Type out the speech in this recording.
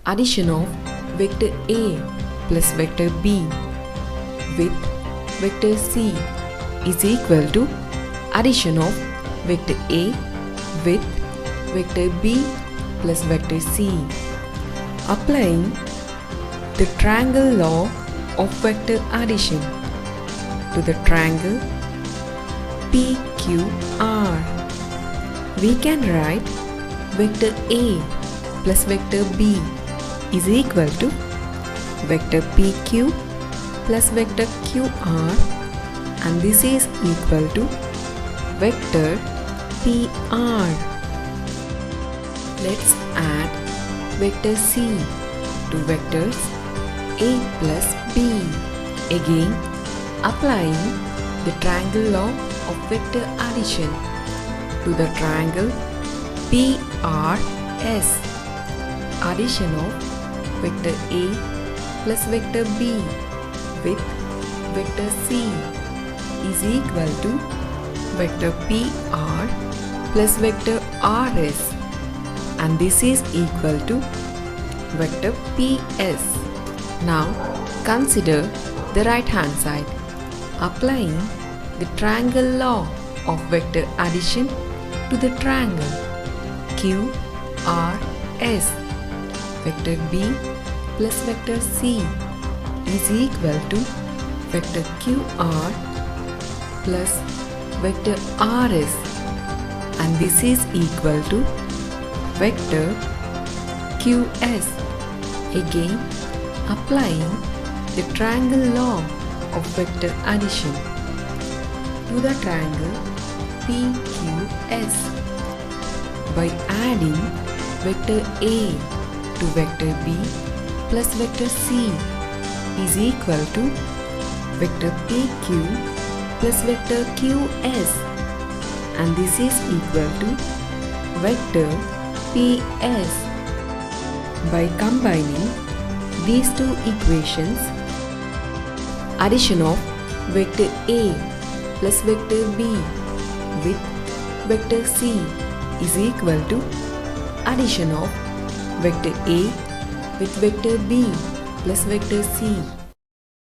addition of vector A plus vector B with vector C is equal to addition of vector A with vector B plus vector C. Applying the triangle law of vector addition to the triangle PQR, we can write vector A plus vector B is equal to vector PQ plus vector QR, and this is equal to vector PR. Let's add vector C to vectors A plus B. Again, applying the triangle law of vector addition to the triangle PRS. Addition of vector A plus vector B with vector C is equal to vector PR plus vector RS, and this is equal to vector PS. Now consider the right hand side. Applying the triangle law of vector addition to the triangle QRS, vector B plus vector C is equal to vector QR plus vector RS, and this is equal to vector QS. Again, applying the triangle law of vector addition to the triangle PQS by adding vector A to vector B plus vector C is equal to vector PQ plus vector QS, and this is equal to vector PS. By combining these two equations, addition of vector A plus vector B with vector C is equal to addition of vector A with vector B plus vector C.